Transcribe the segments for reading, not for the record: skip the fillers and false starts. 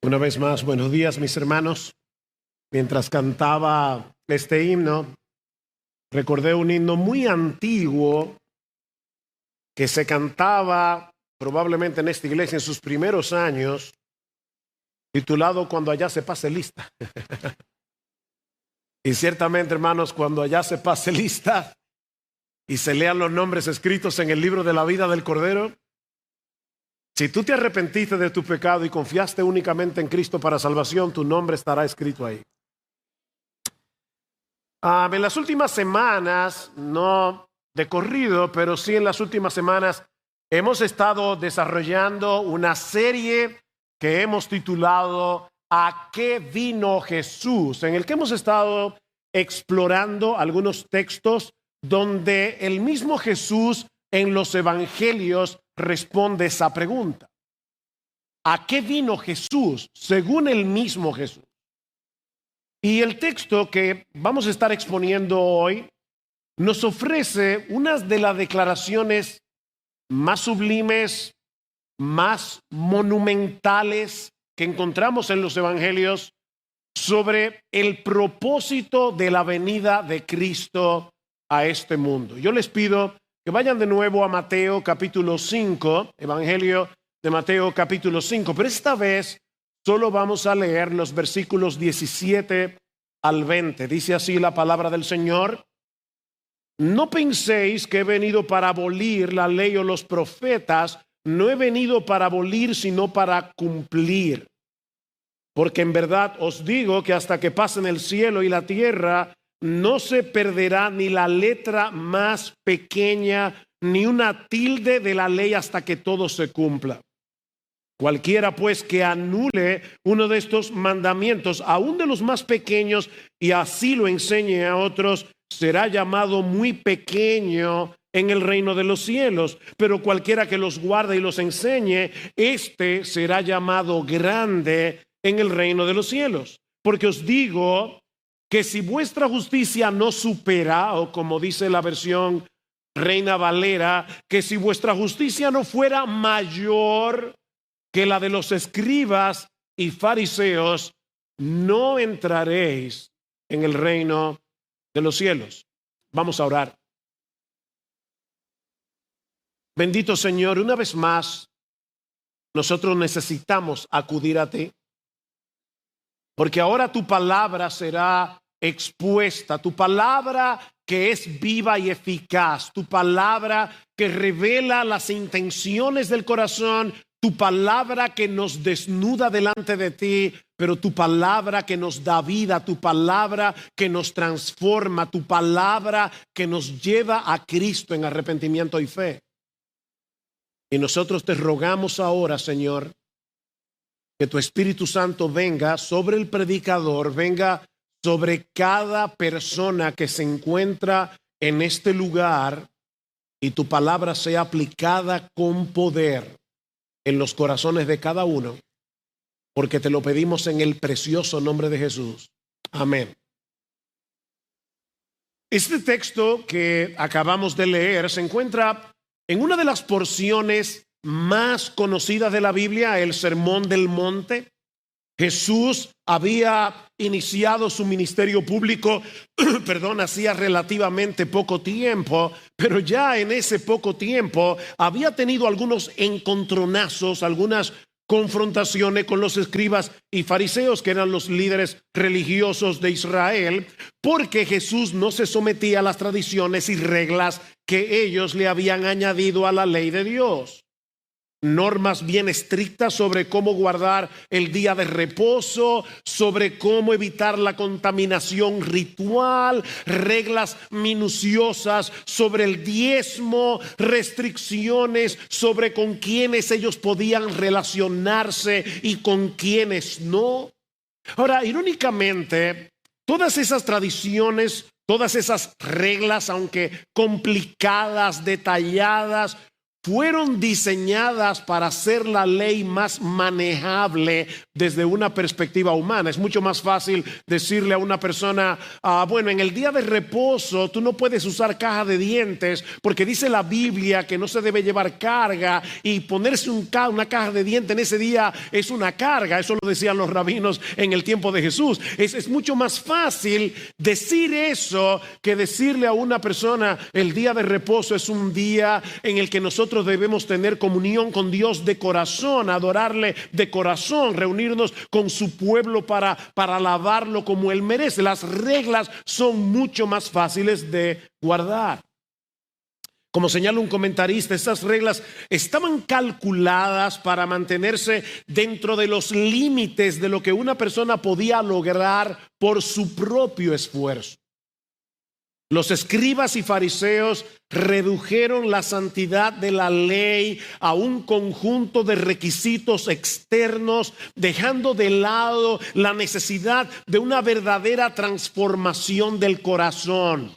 Una vez más, buenos días, mis hermanos. Mientras cantaba este himno, recordé un himno muy antiguo que se cantaba probablemente en esta iglesia en sus primeros años, titulado Cuando allá se pase lista. Y ciertamente, hermanos, cuando allá se pase lista y se lean los nombres escritos en el libro de la vida del Cordero, si tú te arrepentiste de tu pecado y confiaste únicamente en Cristo para salvación, tu nombre estará escrito ahí. En las últimas semanas, no de corrido, pero sí en las últimas semanas, hemos estado desarrollando una serie que hemos titulado ¿A qué vino Jesús?, en el que hemos estado explorando algunos textos donde el mismo Jesús en los evangelios responde esa pregunta. ¿A qué vino Jesús? Según el mismo Jesús. Y el texto que vamos a estar exponiendo hoy nos ofrece una de las declaraciones más sublimes, más monumentales que encontramos en los evangelios sobre el propósito de la venida de Cristo a este mundo. Yo les pido que vayan de nuevo a Mateo capítulo 5, Evangelio de Mateo capítulo 5, pero esta vez solo vamos a leer los versículos 17 al 20. Dice así la palabra del Señor: No penséis que he venido para abolir la ley o los profetas, no he venido para abolir, sino para cumplir. Porque en verdad os digo que hasta que pasen el cielo y la tierra, no se perderá ni la letra más pequeña, ni una tilde de la ley hasta que todo se cumpla. Cualquiera pues que anule uno de estos mandamientos, aun de los más pequeños, y así lo enseñe a otros, será llamado muy pequeño en el reino de los cielos. Pero cualquiera que los guarde y los enseñe, éste será llamado grande en el reino de los cielos. Porque os digo que si vuestra justicia no supera, o como dice la versión Reina Valera, que si vuestra justicia no fuera mayor que la de los escribas y fariseos, no entraréis en el reino de los cielos. Vamos a orar. Bendito Señor, una vez más, nosotros necesitamos acudir a ti, porque ahora tu palabra será expuesta, tu palabra que es viva y eficaz, tu palabra que revela las intenciones del corazón, tu palabra que nos desnuda delante de ti, pero tu palabra que nos da vida, tu palabra que nos transforma, tu palabra que nos lleva a Cristo en arrepentimiento y fe. Y nosotros te rogamos ahora, Señor, que tu Espíritu Santo venga sobre el predicador, venga sobre cada persona que se encuentra en este lugar, y tu palabra sea aplicada con poder en los corazones de cada uno, porque te lo pedimos en el precioso nombre de Jesús. Amén. Este texto que acabamos de leer se encuentra en una de las porciones más conocidas de la Biblia, el Sermón del Monte. Jesús había iniciado su ministerio público, hacía relativamente poco tiempo, pero ya en ese poco tiempo había tenido algunos encontronazos, algunas confrontaciones con los escribas y fariseos, que eran los líderes religiosos de Israel, porque Jesús no se sometía a las tradiciones y reglas que ellos le habían añadido a la ley de Dios. Normas bien estrictas sobre cómo guardar el día de reposo, sobre cómo evitar la contaminación ritual, reglas minuciosas sobre el diezmo, restricciones sobre con quienes ellos podían relacionarse y con quienes no. Ahora, irónicamente, todas esas tradiciones, todas esas reglas, aunque complicadas, detalladas, fueron diseñadas para hacer la ley más manejable desde una perspectiva humana. Es mucho más fácil decirle a una persona, bueno, en el día de reposo tú no puedes usar caja de dientes porque dice la Biblia que no se debe llevar carga, y ponerse una caja de dientes en ese día es una carga. Eso lo decían los rabinos en el tiempo de Jesús. Es mucho más fácil decir eso que decirle a una persona, el día de reposo es un día en el que nosotros debemos tener comunión con Dios de corazón, adorarle de corazón, reunirnos con su pueblo para alabarlo como Él merece. Las reglas son mucho más fáciles de guardar. Como señala un comentarista, esas reglas estaban calculadas para mantenerse dentro de los límites de lo que una persona podía lograr por su propio esfuerzo. Los escribas y fariseos redujeron la santidad de la ley a un conjunto de requisitos externos, dejando de lado la necesidad de una verdadera transformación del corazón.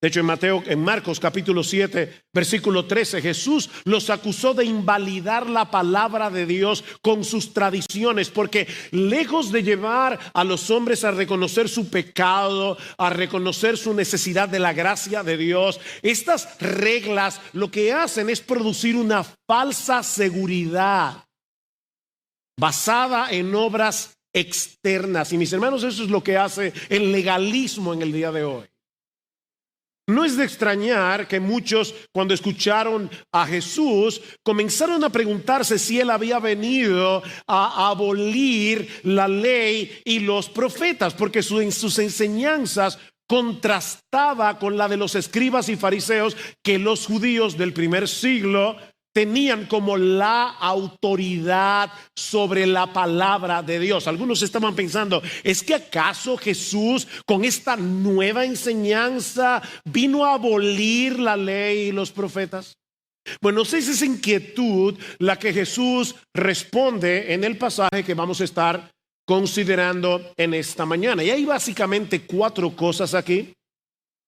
De hecho, en Marcos capítulo 7, versículo 13, Jesús los acusó de invalidar la palabra de Dios con sus tradiciones, porque lejos de llevar a los hombres a reconocer su pecado, a reconocer su necesidad de la gracia de Dios, estas reglas lo que hacen es producir una falsa seguridad basada en obras externas. Y mis hermanos, eso es lo que hace el legalismo en el día de hoy. No es de extrañar que muchos, cuando escucharon a Jesús, comenzaron a preguntarse si Él había venido a abolir la ley y los profetas, porque sus enseñanzas contrastaba con la de los escribas y fariseos, que los judíos del primer siglo tenían como la autoridad sobre la palabra de Dios. Algunos estaban pensando, ¿es que acaso Jesús con esta nueva enseñanza vino a abolir la ley y los profetas? Bueno, esa es inquietud la que Jesús responde en el pasaje que vamos a estar considerando en esta mañana. Y hay básicamente 4 cosas aquí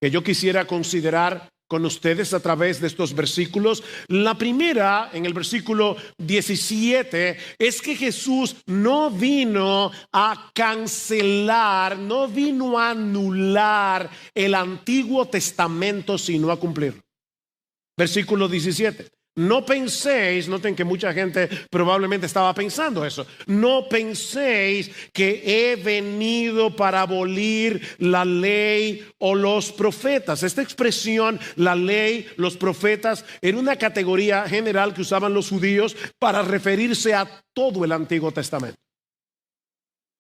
que yo quisiera considerar con ustedes a través de estos versículos. La primera, en el versículo 17, es que Jesús no vino a cancelar, no vino a anular el Antiguo Testamento, sino a cumplirlo. Versículo 17. No penséis, noten que mucha gente probablemente estaba pensando eso, no penséis que he venido para abolir la ley o los profetas. Esta expresión, la ley, los profetas, era una categoría general que usaban los judíos para referirse a todo el Antiguo Testamento.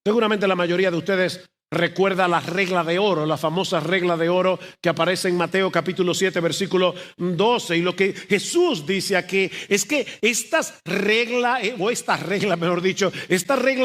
Seguramente la mayoría de ustedes recuerda la regla de oro, la famosa regla de oro que aparece en Mateo capítulo 7, versículo 12. Y lo que Jesús dice aquí es que esta regla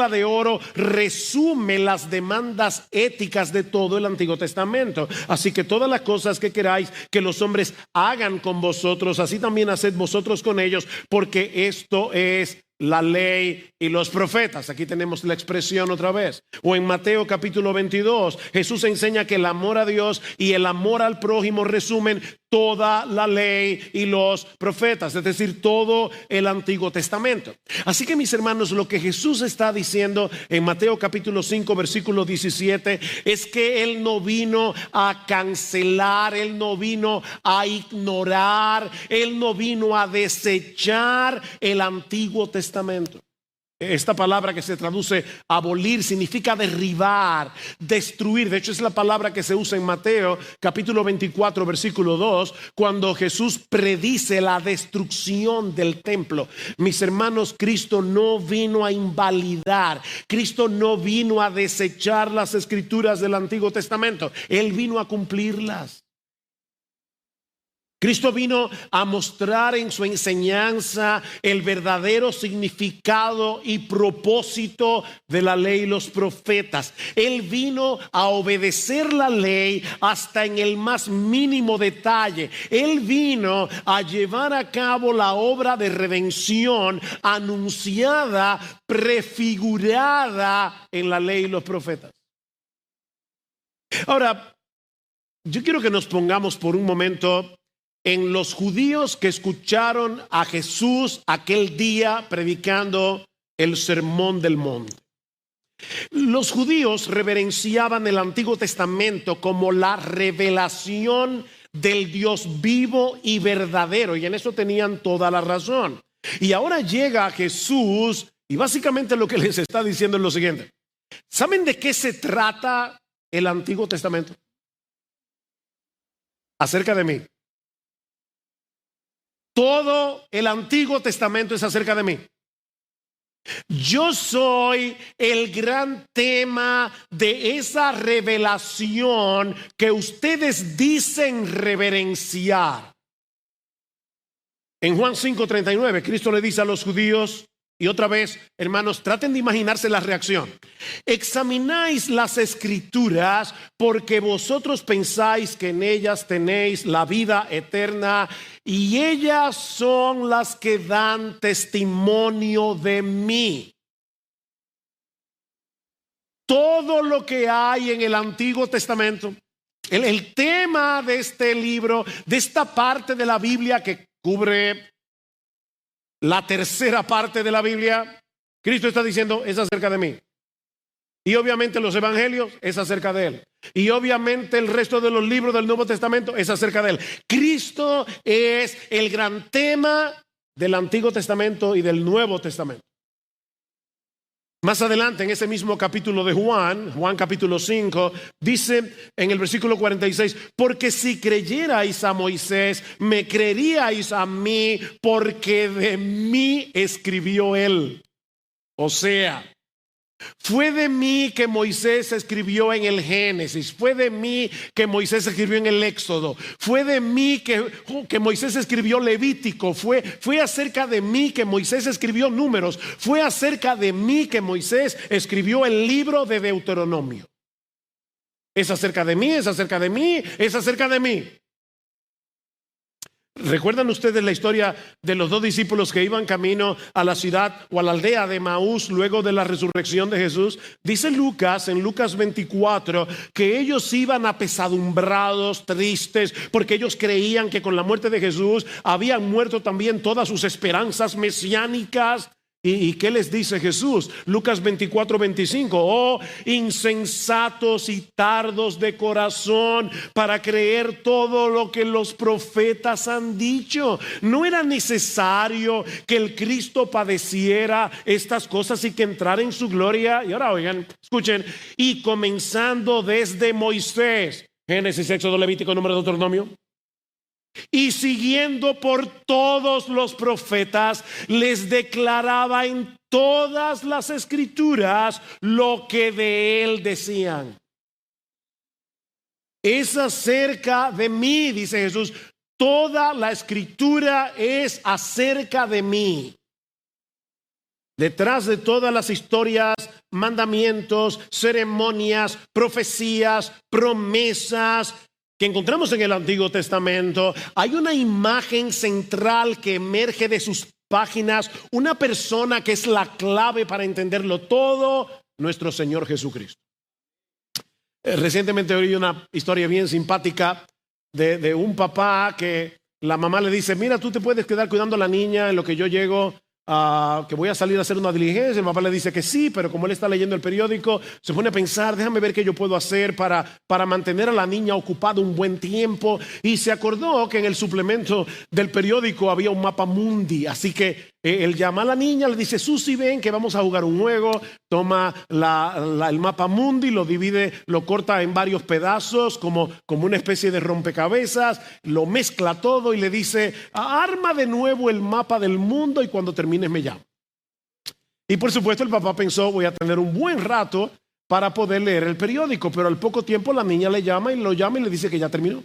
de oro resume las demandas éticas de todo el Antiguo Testamento. Así que todas las cosas que queráis que los hombres hagan con vosotros, así también haced vosotros con ellos, porque esto es la ley y los profetas. Aquí tenemos la expresión otra vez. O en Mateo capítulo 22, Jesús enseña que el amor a Dios y el amor al prójimo resumen toda la ley y los profetas, es decir, todo el Antiguo Testamento. Así que, mis hermanos, lo que Jesús está diciendo en Mateo capítulo 5, versículo 17, es que Él no vino a cancelar, Él no vino a ignorar, Él no vino a desechar el Antiguo Testamento. Esta palabra que se traduce abolir significa derribar, destruir. De hecho, es la palabra que se usa en Mateo capítulo 24, versículo 2, cuando Jesús predice la destrucción del templo. Mis hermanos, Cristo no vino a invalidar, Cristo no vino a desechar las escrituras del Antiguo Testamento, Él vino a cumplirlas. Cristo vino a mostrar en su enseñanza el verdadero significado y propósito de la ley y los profetas. Él vino a obedecer la ley hasta en el más mínimo detalle. Él vino a llevar a cabo la obra de redención anunciada, prefigurada en la ley y los profetas. Ahora, yo quiero que nos pongamos por un momento en los judíos que escucharon a Jesús aquel día predicando el Sermón del Monte. Los judíos reverenciaban el Antiguo Testamento como la revelación del Dios vivo y verdadero, y en eso tenían toda la razón. Y ahora llega Jesús y básicamente lo que les está diciendo es lo siguiente. ¿Saben de qué se trata el Antiguo Testamento? Acerca de mí. Todo el Antiguo Testamento es acerca de mí. Yo soy el gran tema de esa revelación que ustedes dicen reverenciar. En Juan 5:39, Cristo le dice a los judíos, y otra vez, hermanos, traten de imaginarse la reacción. Examináis las escrituras porque vosotros pensáis que en ellas tenéis la vida eterna y ellas son las que dan testimonio de mí. Todo lo que hay en el Antiguo Testamento, el tema de este libro, de esta parte de la Biblia que cubre la tercera parte de la Biblia, Cristo está diciendo es acerca de mí. Y obviamente los evangelios es acerca de él. Y obviamente el resto de los libros del Nuevo Testamento es acerca de él. Cristo es el gran tema del Antiguo Testamento y del Nuevo Testamento. Más adelante en ese mismo capítulo de Juan capítulo 5, dice en el versículo 46, porque si creyerais a Moisés, me creeríais a mí, porque de mí escribió él. O sea, fue de mí que Moisés escribió en el Génesis, fue de mí que Moisés escribió en el Éxodo, fue de mí que Moisés escribió Levítico, fue acerca de mí que Moisés escribió Números, fue acerca de mí que Moisés escribió el libro de Deuteronomio. Es acerca de mí, es acerca de mí, es acerca de mí. ¿Recuerdan ustedes la historia de los dos discípulos que iban camino a la ciudad o a la aldea de Maús luego de la resurrección de Jesús? Dice Lucas en Lucas 24 que ellos iban apesadumbrados, tristes, porque ellos creían que con la muerte de Jesús habían muerto también todas sus esperanzas mesiánicas. ¿Y qué les dice Jesús? Lucas 24:25. Oh, insensatos y tardos de corazón para creer todo lo que los profetas han dicho. ¿No era necesario que el Cristo padeciera estas cosas y que entrara en su gloria? Y ahora oigan, escuchen. Y comenzando desde Moisés, Génesis, Éxodo, Levítico, Números, Deuteronomio, y siguiendo por todos los profetas, les declaraba en todas las escrituras lo que de él decían. Es acerca de mí, dice Jesús. Toda la escritura es acerca de mí. Detrás de todas las historias, mandamientos, ceremonias, profecías, promesas que encontramos en el Antiguo Testamento, hay una imagen central que emerge de sus páginas, una persona que es la clave para entenderlo todo, nuestro Señor Jesucristo. Recientemente oí una historia bien simpática de un papá que la mamá le dice, mira, tú te puedes quedar cuidando a la niña en lo que yo llego, que voy a salir a hacer una diligencia. El papá le dice que sí, pero como él está leyendo el periódico, se pone a pensar, déjame ver qué yo puedo hacer para mantener a la niña ocupada un buen tiempo. Y se acordó que en el suplemento del periódico había un mapa mundi, así que él llama a la niña, le dice, Susi, ven que vamos a jugar un juego. Toma el mapa mundi, lo divide, lo corta en varios pedazos como una especie de rompecabezas, lo mezcla todo y le dice, arma de nuevo el mapa del mundo y cuando termines me llama. Y por supuesto el papá pensó, voy a tener un buen rato para poder leer el periódico, pero al poco tiempo la niña le llama y le dice que ya terminó.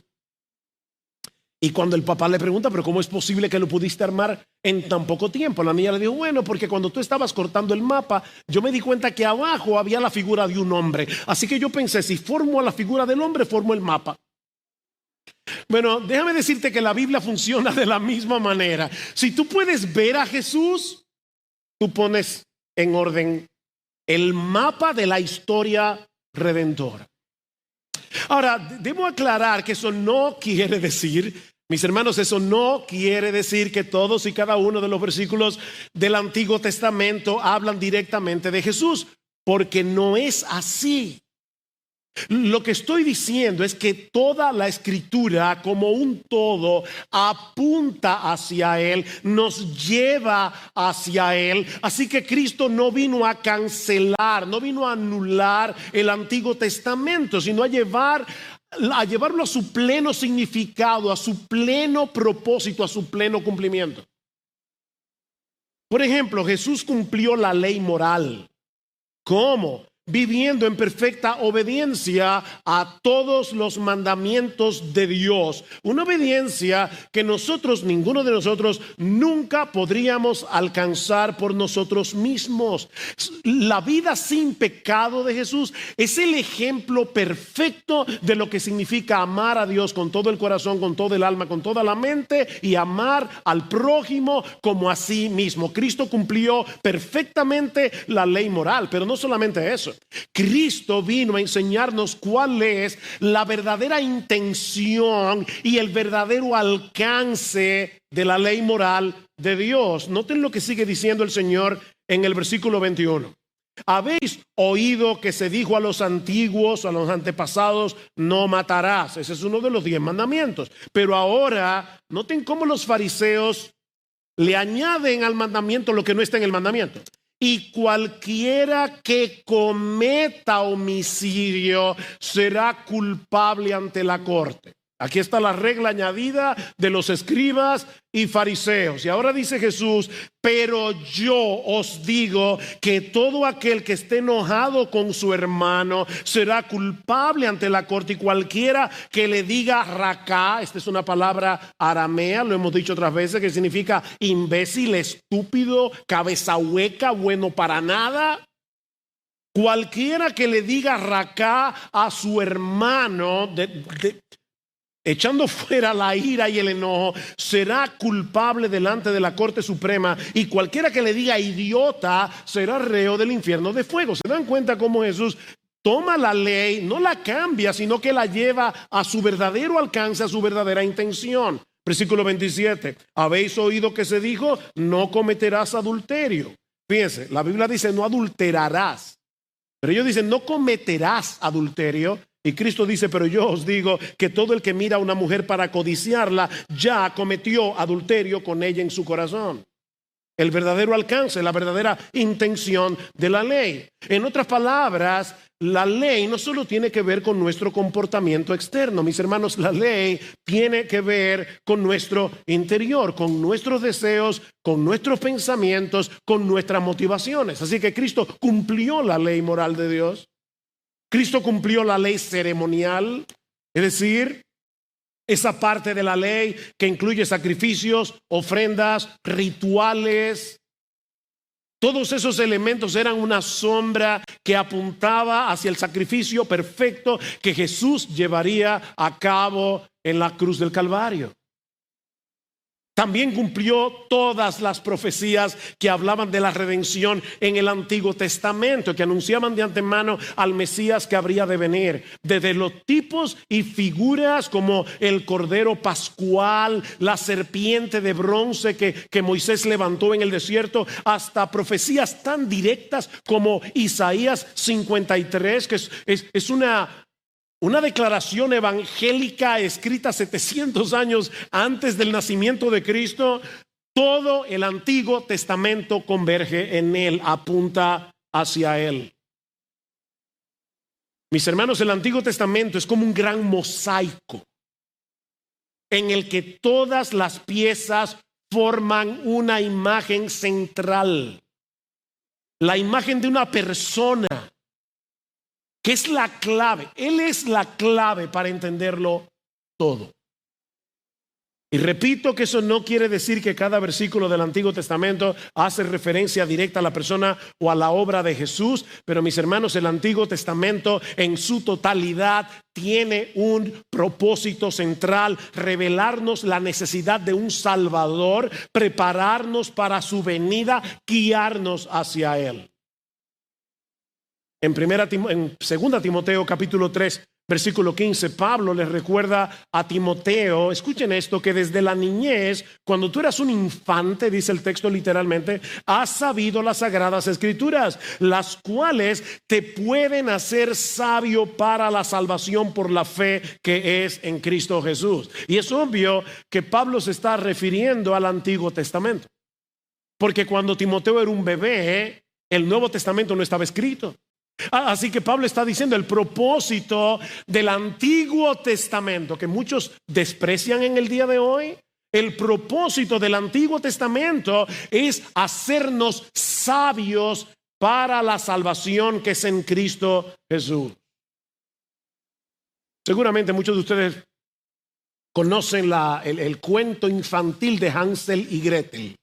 Y cuando el papá le pregunta, pero ¿cómo es posible que lo pudiste armar en tan poco tiempo? La niña le dijo, bueno, porque cuando tú estabas cortando el mapa, yo me di cuenta que abajo había la figura de un hombre. Así que yo pensé, si formo la figura del hombre, formo el mapa. Bueno, déjame decirte que la Biblia funciona de la misma manera. Si tú puedes ver a Jesús, tú pones en orden el mapa de la historia redentora. Ahora, debo aclarar que eso no quiere decir Mis hermanos, eso no quiere decir que todos y cada uno de los versículos del Antiguo Testamento hablan directamente de Jesús, porque no es así. Lo que estoy diciendo es que toda la Escritura como un todo apunta hacia Él, nos lleva hacia Él. Así que Cristo no vino a cancelar, no vino a anular el Antiguo Testamento, sino a llevarlo a su pleno significado, a su pleno propósito, a su pleno cumplimiento. Por ejemplo, Jesús cumplió la ley moral. ¿Cómo? Viviendo en perfecta obediencia a todos los mandamientos de Dios. Una obediencia que ninguno de nosotros, nunca podríamos alcanzar por nosotros mismos. La vida sin pecado de Jesús es el ejemplo perfecto de lo que significa amar a Dios con todo el corazón, con todo el alma, con toda la mente, y amar al prójimo como a sí mismo. Cristo cumplió perfectamente la ley moral, pero no solamente eso. Cristo vino a enseñarnos cuál es la verdadera intención y el verdadero alcance de la ley moral de Dios. Noten lo que sigue diciendo el Señor en el versículo 21. Habéis oído que se dijo a los antiguos, a los antepasados, no matarás. Ese es uno de los 10 mandamientos. Pero ahora, noten cómo los fariseos le añaden al mandamiento lo que no está en el mandamiento. Y cualquiera que cometa homicidio será culpable ante la corte. Aquí está la regla añadida de los escribas y fariseos. Y ahora dice Jesús, pero yo os digo que todo aquel que esté enojado con su hermano será culpable ante la corte, y cualquiera que le diga racá, esta es una palabra aramea, lo hemos dicho otras veces, que significa imbécil, estúpido, cabeza hueca, bueno para nada. Cualquiera que le diga racá a su hermano, echando fuera la ira y el enojo, será culpable delante de la Corte Suprema, y cualquiera que le diga idiota será reo del infierno de fuego. ¿Se dan cuenta cómo Jesús toma la ley, no la cambia, sino que la lleva a su verdadero alcance, a su verdadera intención? Versículo 27. Habéis oído que se dijo, no cometerás adulterio. Fíjense, la Biblia dice no adulterarás, pero ellos dicen no cometerás adulterio. Y Cristo dice, pero yo os digo que todo el que mira a una mujer para codiciarla ya cometió adulterio con ella en su corazón. El verdadero alcance, la verdadera intención de la ley. En otras palabras, la ley no solo tiene que ver con nuestro comportamiento externo, mis hermanos, la ley tiene que ver con nuestro interior, con nuestros deseos, con nuestros pensamientos, con nuestras motivaciones. Así que Cristo cumplió la ley moral de Dios. Cristo cumplió la ley ceremonial, es decir, esa parte de la ley que incluye sacrificios, ofrendas, rituales. Todos esos elementos eran una sombra que apuntaba hacia el sacrificio perfecto que Jesús llevaría a cabo en la cruz del Calvario. También cumplió todas las profecías que hablaban de la redención en el Antiguo Testamento, que anunciaban de antemano al Mesías que habría de venir. Desde los tipos y figuras como el Cordero Pascual, la serpiente de bronce que Moisés levantó en el desierto, hasta profecías tan directas como Isaías 53, que es una declaración evangélica escrita 700 años antes del nacimiento de Cristo. Todo el Antiguo Testamento converge en él, apunta hacia él. Mis hermanos, el Antiguo Testamento es como un gran mosaico en el que todas las piezas forman una imagen central. La imagen de una persona, que es la clave. Él es la clave para entenderlo todo. Y repito que eso no quiere decir que cada versículo del Antiguo Testamento hace referencia directa a la persona o a la obra de Jesús, pero mis hermanos, el Antiguo Testamento en su totalidad tiene un propósito central: revelarnos la necesidad de un Salvador, prepararnos para su venida, guiarnos hacia Él. En 2 Timoteo capítulo 3 Versículo 15, Pablo les recuerda a Timoteo, escuchen esto, que desde la niñez, cuando tú eras un infante, dice el texto literalmente, has sabido las sagradas escrituras, las cuales te pueden hacer sabio para la salvación por la fe que es en Cristo Jesús. Y es obvio que Pablo se está refiriendo al Antiguo Testamento, porque cuando Timoteo era un bebé, el Nuevo Testamento no estaba escrito. Así que Pablo está diciendo el propósito del Antiguo Testamento, que muchos desprecian en el día de hoy. El propósito del Antiguo Testamento es hacernos sabios para la salvación que es en Cristo Jesús. Seguramente muchos de ustedes conocen el cuento infantil de Hansel y Gretel.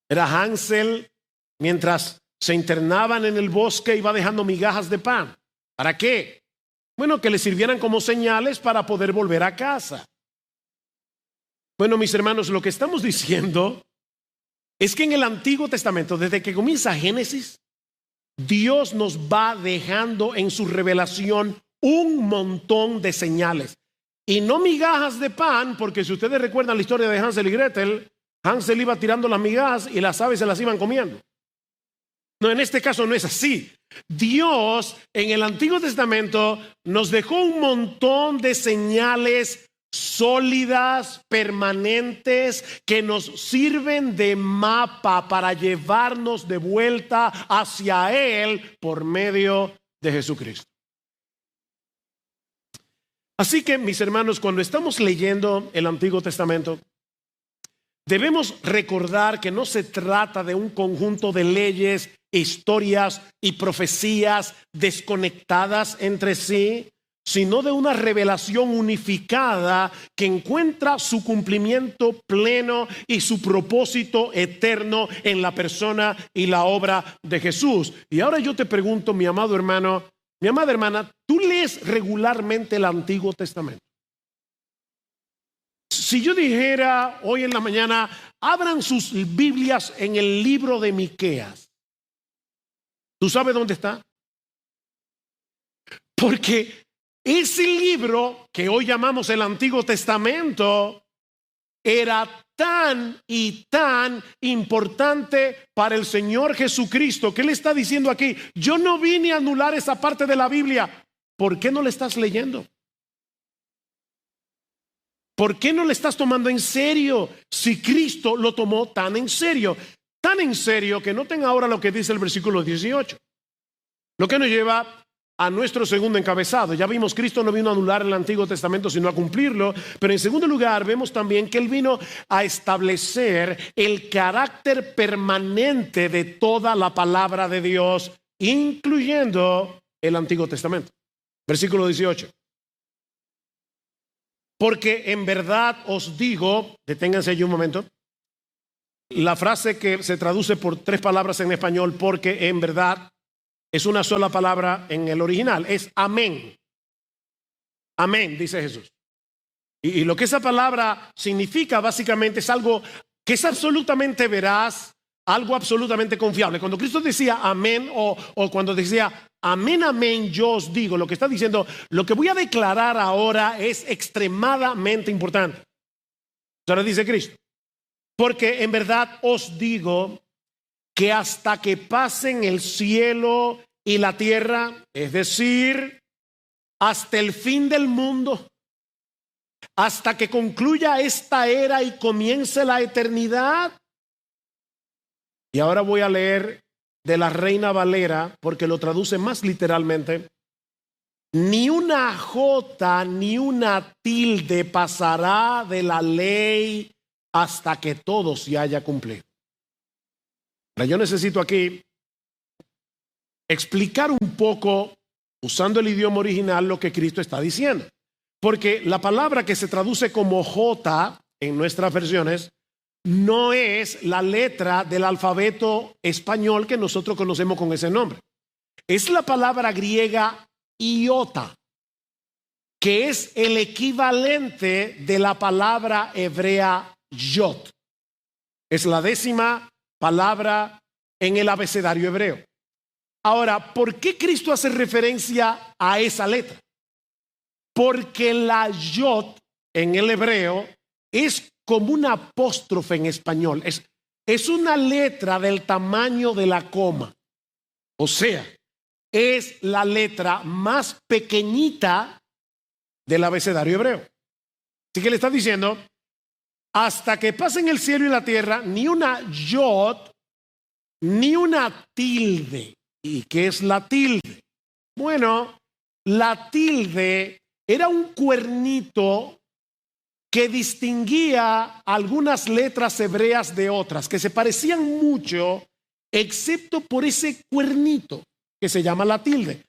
Era Hansel, mientras se internaban en el bosque, iba dejando migajas de pan. ¿Para qué? Bueno, que le sirvieran como señales para poder volver a casa. Bueno, mis hermanos, lo que estamos diciendo es que en el Antiguo Testamento, desde que comienza Génesis, Dios nos va dejando en su revelación un montón de señales. Y no migajas de pan, porque si ustedes recuerdan la historia de Hansel y Gretel, Hansel iba tirando las migajas y las aves se las iban comiendo. No, en este caso no es así. Dios en el Antiguo Testamento nos dejó un montón de señales sólidas, permanentes, que nos sirven de mapa para llevarnos de vuelta hacia Él por medio de Jesucristo. Así que, mis hermanos, cuando estamos leyendo el Antiguo Testamento, debemos recordar que no se trata de un conjunto de leyes, historias y profecías desconectadas entre sí, sino de una revelación unificada que encuentra su cumplimiento pleno y su propósito eterno en la persona y la obra de Jesús. Y ahora yo te pregunto, mi amado hermano, mi amada hermana, ¿tú lees regularmente el Antiguo Testamento? Si yo dijera hoy en la mañana, abran sus Biblias en el libro de Miqueas, ¿tú sabes dónde está? Porque ese libro que hoy llamamos el Antiguo Testamento era tan y tan importante para el Señor Jesucristo, que Él está diciendo aquí, yo no vine a anular esa parte de la Biblia. ¿Por qué no la estás leyendo? ¿Por qué no le estás tomando en serio si Cristo lo tomó tan en serio? Tan en serio que noten ahora lo que dice el versículo 18. Lo que nos lleva a nuestro segundo encabezado. Ya vimos, Cristo no vino a anular el Antiguo Testamento, sino a cumplirlo. Pero en segundo lugar, vemos también que Él vino a establecer el carácter permanente de toda la palabra de Dios, incluyendo el Antiguo Testamento. Versículo 18. Porque en verdad os digo, deténganse allí un momento, la frase que se traduce por 3 palabras en español, porque en verdad, es una sola palabra en el original, es amén. Amén, dice Jesús. Y lo que esa palabra significa básicamente es algo que es absolutamente veraz, algo absolutamente confiable. Cuando Cristo decía amén o cuando decía amén, amén, yo os digo, lo que está diciendo, lo que voy a declarar ahora es extremadamente importante. Ahora dice Cristo, porque en verdad os digo que hasta que pasen el cielo y la tierra, es decir, hasta el fin del mundo, hasta que concluya esta era y comience la eternidad. Y ahora voy a leer de la Reina Valera, porque lo traduce más literalmente. Ni una jota ni una tilde pasará de la ley hasta que todo se haya cumplido. Yo necesito aquí explicar un poco, usando el idioma original, lo que Cristo está diciendo. Porque la palabra que se traduce como J en nuestras versiones no es la letra del alfabeto español que nosotros conocemos con ese nombre. Es la palabra griega iota, que es el equivalente de la palabra hebrea yod. Es la 10ª palabra en el abecedario hebreo. Ahora, ¿por qué Cristo hace referencia a esa letra? porque la yod en el hebreo es como una apóstrofe en español. Es una letra del tamaño de la coma. O sea, es la letra más pequeñita del abecedario hebreo. Así que le está diciendo, hasta que pasen el cielo y la tierra, ni una yod, ni una tilde. ¿Y qué es la tilde? Bueno, la tilde era un cuernito que distinguía algunas letras hebreas de otras, que se parecían mucho, excepto por ese cuernito que se llama la tilde.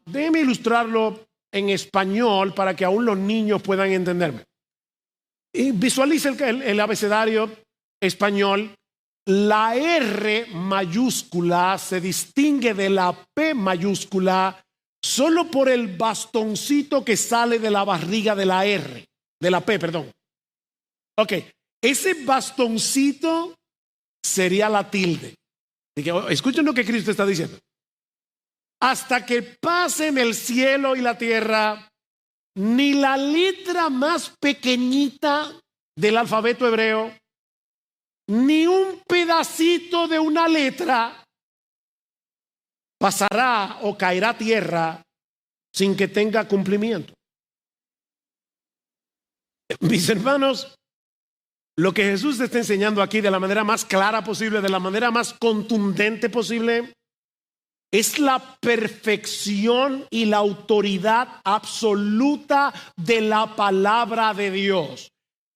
Déjeme ilustrarlo en español para que aún los niños puedan entenderme. Y visualice el abecedario español. La R mayúscula se distingue de la P mayúscula solo por el bastoncito que sale de la barriga de la R, de la P, perdón. Ok, ese bastoncito sería la tilde. Escuchen lo que Cristo está diciendo. Hasta que pasen el cielo y la tierra, ni la letra más pequeñita del alfabeto hebreo, ni un pedacito de una letra pasará o caerá a tierra sin que tenga cumplimiento. Mis hermanos, lo que Jesús está enseñando aquí de la manera más clara posible, de la manera más contundente posible, es la perfección y la autoridad absoluta de la palabra de Dios.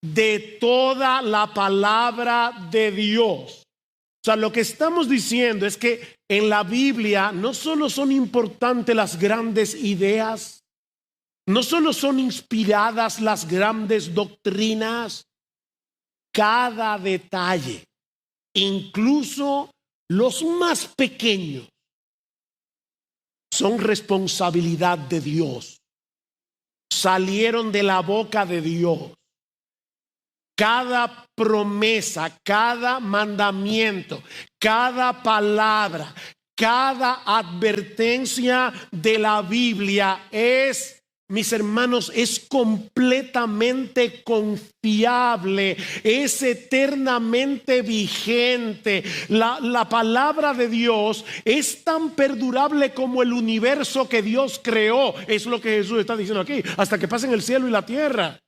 De toda la palabra de Dios. O sea, lo que estamos diciendo es que en la Biblia no solo son importantes las grandes ideas, no solo son inspiradas las grandes doctrinas, cada detalle, incluso los más pequeños, son responsabilidad de Dios. Salieron de la boca de Dios. Cada promesa, cada mandamiento, cada palabra, cada advertencia de la Biblia es, mis hermanos, es completamente confiable, es eternamente vigente. La palabra de Dios es tan perdurable como el universo que Dios creó. Es lo que Jesús está diciendo aquí, hasta que pasen el cielo y la tierra.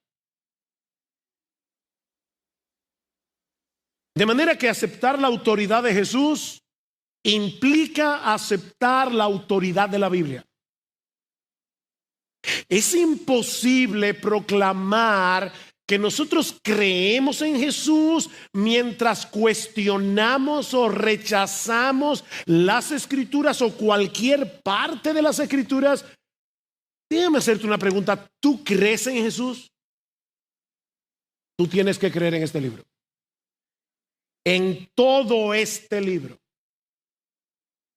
De manera que aceptar la autoridad de Jesús implica aceptar la autoridad de la Biblia. Es imposible proclamar que nosotros creemos en Jesús mientras cuestionamos o rechazamos las Escrituras o cualquier parte de las Escrituras. Déjame hacerte una pregunta. ¿Tú crees en Jesús? Tú tienes que creer en este libro. En todo este libro.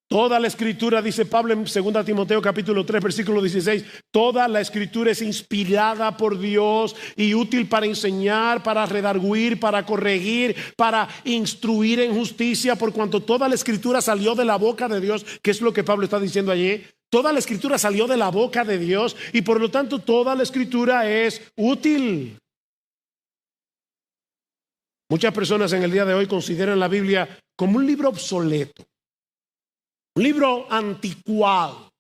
Toda la escritura, dice Pablo en 2 Timoteo capítulo 3 versículo 16, toda la escritura es inspirada por Dios y útil para enseñar, para redarguir, para corregir, para instruir en justicia, por cuanto toda la escritura salió de la boca de Dios, que es lo que Pablo está diciendo allí. Toda la escritura salió de la boca de Dios y por lo tanto toda la escritura es útil. Muchas personas en el día de hoy consideran la Biblia como un libro obsoleto, un libro anticuado,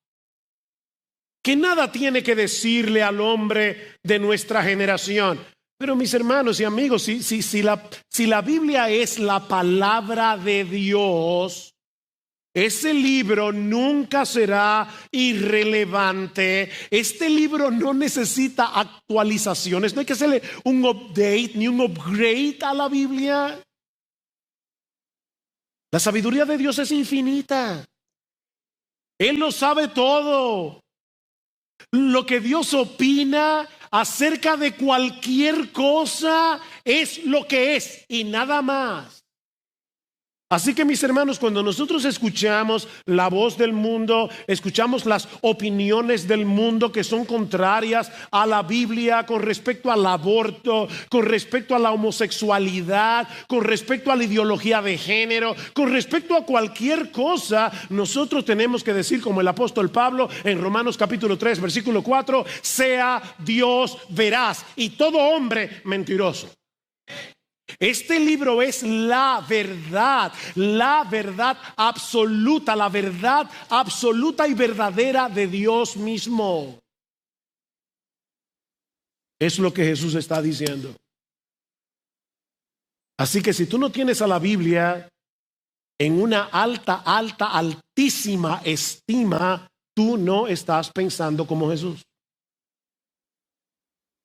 que nada tiene que decirle al hombre de nuestra generación. Pero mis hermanos y amigos, si la Biblia es la palabra de Dios, ese libro nunca será irrelevante. Este libro no necesita actualizaciones. No hay que hacerle un update ni un upgrade a la Biblia. La sabiduría de Dios es infinita. Él lo sabe todo. Lo que Dios opina acerca de cualquier cosa es lo que es y nada más. Así que mis hermanos, cuando nosotros escuchamos la voz del mundo, escuchamos las opiniones del mundo que son contrarias a la Biblia con respecto al aborto, con respecto a la homosexualidad, con respecto a la ideología de género, con respecto a cualquier cosa, nosotros tenemos que decir como el apóstol Pablo en Romanos capítulo 3, versículo 4, sea Dios veraz y todo hombre mentiroso. Este libro es la verdad absoluta, la verdad absoluta y verdadera de Dios mismo. Es lo que Jesús está diciendo. Así que si tú no tienes a la Biblia en una altísima estima, tú no estás pensando como Jesús.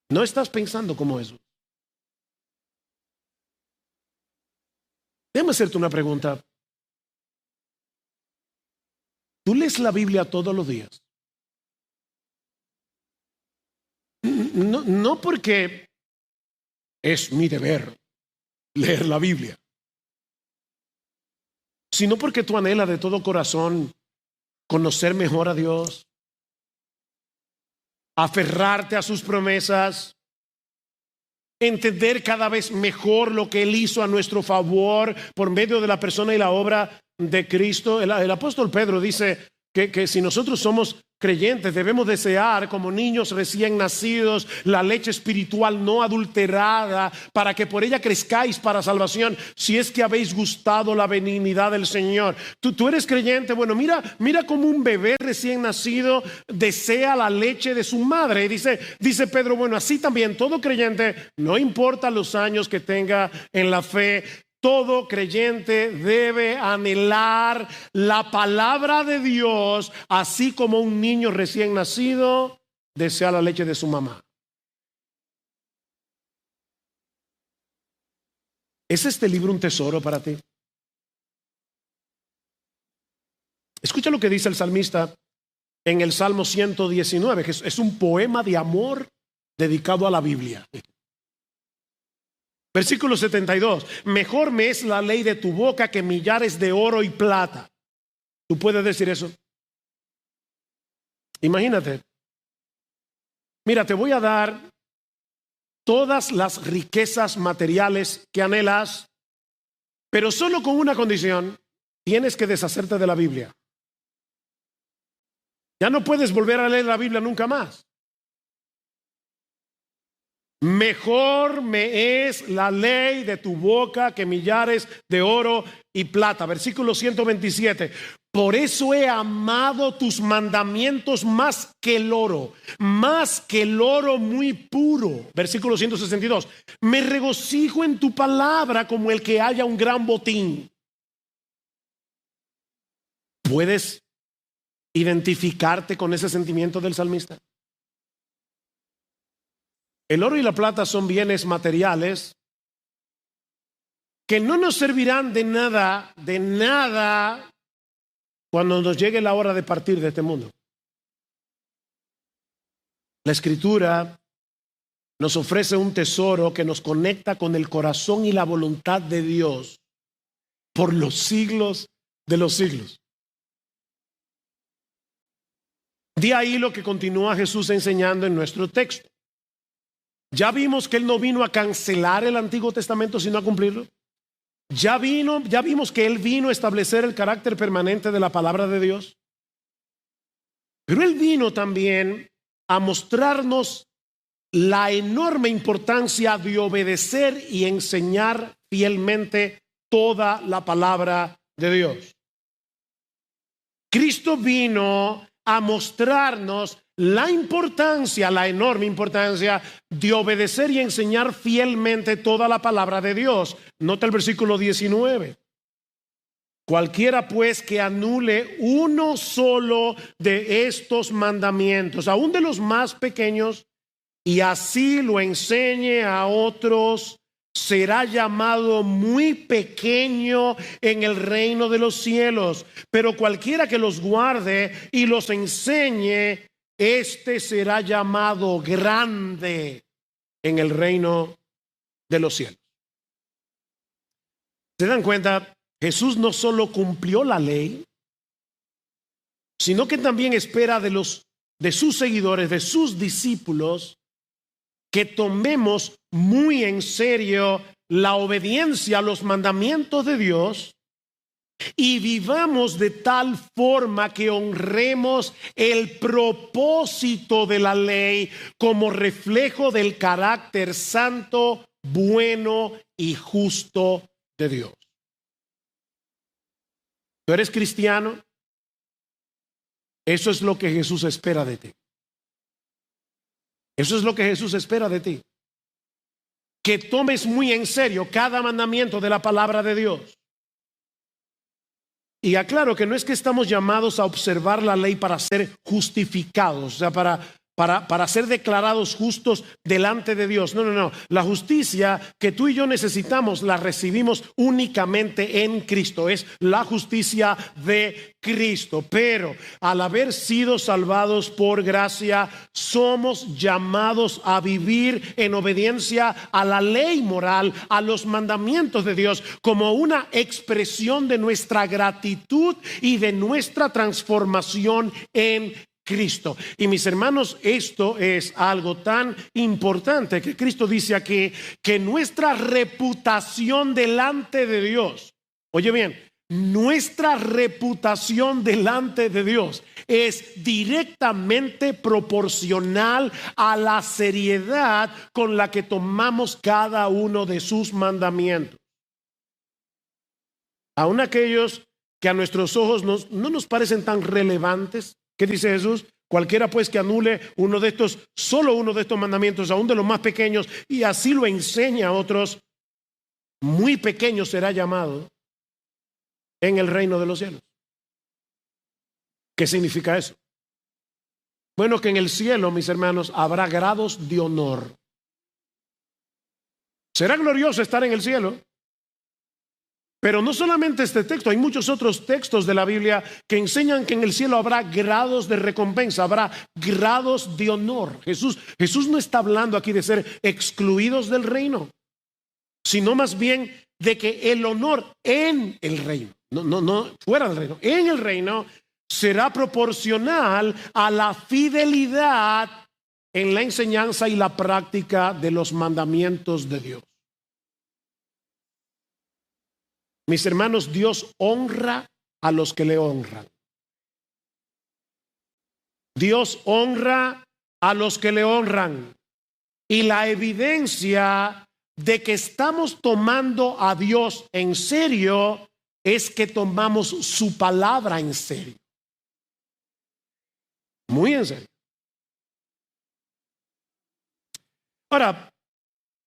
No estás pensando como Jesús. Déjame hacerte una pregunta. ¿Tú lees la Biblia todos los días? No porque es mi deber leer la Biblia, sino porque tú anhelas de todo corazón conocer mejor a Dios, aferrarte a sus promesas, entender cada vez mejor lo que Él hizo a nuestro favor por medio de la persona y la obra de Cristo. El apóstol Pedro dice que si nosotros somos creyentes debemos desear como niños recién nacidos la leche espiritual no adulterada para que por ella crezcáis para salvación, si es que habéis gustado la benignidad del Señor. Tú eres creyente, bueno, mira como un bebé recién nacido desea la leche de su madre. Y dice Pedro, bueno, así también todo creyente, no importa los años que tenga en la fe, todo creyente debe anhelar la palabra de Dios, así como un niño recién nacido desea la leche de su mamá. ¿Es este libro un tesoro para ti? Escucha lo que dice el salmista en el Salmo 119, que es un poema de amor dedicado a la Biblia. Versículo 72, mejor me es la ley de tu boca que millares de oro y plata. ¿Tú puedes decir eso? Imagínate. Mira, te voy a dar todas las riquezas materiales que anhelas, pero solo con una condición: tienes que deshacerte de la Biblia. Ya no puedes volver a leer la Biblia nunca más. Mejor me es la ley de tu boca que millares de oro y plata. Versículo 127. Por eso he amado tus mandamientos más que el oro muy puro. Versículo 162. Me regocijo en tu palabra como el que haya un gran botín. ¿Puedes identificarte con ese sentimiento del salmista? El oro y la plata son bienes materiales que no nos servirán de nada cuando nos llegue la hora de partir de este mundo. La Escritura nos ofrece un tesoro que nos conecta con el corazón y la voluntad de Dios por los siglos de los siglos. De ahí lo que continúa Jesús enseñando en nuestro texto. Ya vimos que Él no vino a cancelar el Antiguo Testamento, sino a cumplirlo. Ya vimos que Él vino a establecer el carácter permanente de la palabra de Dios. Pero Él vino también a mostrarnos la enorme importancia de obedecer y enseñar fielmente toda la palabra de Dios. Cristo vino a mostrarnos la enorme importancia de obedecer y enseñar fielmente toda la palabra de Dios. Nota el versículo 19. Cualquiera pues que anule uno solo de estos mandamientos, aun de los más pequeños, y así lo enseñe a otros, será llamado muy pequeño en el reino de los cielos. Pero cualquiera que los guarde y los enseñe, este será llamado grande en el reino de los cielos. ¿Se dan cuenta? Jesús no solo cumplió la ley, sino que también espera de sus seguidores, de sus discípulos, que tomemos muy en serio la obediencia a los mandamientos de Dios y vivamos de tal forma que honremos el propósito de la ley como reflejo del carácter santo, bueno y justo de Dios. ¿Tú eres cristiano? Eso es lo que Jesús espera de ti. Eso es lo que Jesús espera de ti. Que tomes muy en serio cada mandamiento de la palabra de Dios. Y aclaro que no es que estamos llamados a observar la ley para ser justificados, o sea, para ser declarados justos delante de Dios. No. La justicia que tú y yo necesitamos la recibimos únicamente en Cristo. Es la justicia de Cristo. Pero al haber sido salvados por gracia, somos llamados a vivir en obediencia a la ley moral, a los mandamientos de Dios, como una expresión de nuestra gratitud y de nuestra transformación en Cristo. Y mis hermanos, esto es algo tan importante que Cristo dice aquí, que nuestra reputación delante de Dios, oye bien, nuestra reputación delante de Dios es directamente proporcional a la seriedad con la que tomamos cada uno de sus mandamientos. Aun aquellos que a nuestros ojos no nos parecen tan relevantes. ¿Qué dice Jesús? Cualquiera pues que anule solo uno de estos mandamientos, aún de los más pequeños, y así lo enseña a otros, muy pequeño será llamado en el reino de los cielos. ¿Qué significa eso? Bueno, que en el cielo, mis hermanos, habrá grados de honor. Será glorioso estar en el cielo. Pero no solamente este texto, hay muchos otros textos de la Biblia que enseñan que en el cielo habrá grados de recompensa, habrá grados de honor. Jesús no está hablando aquí de ser excluidos del reino, sino más bien de que el honor en el reino, no fuera del reino, en el reino será proporcional a la fidelidad en la enseñanza y la práctica de los mandamientos de Dios. Mis hermanos, Dios honra a los que le honran. Dios honra a los que le honran. Y la evidencia de que estamos tomando a Dios en serio es que tomamos su palabra en serio. Muy en serio. Ahora,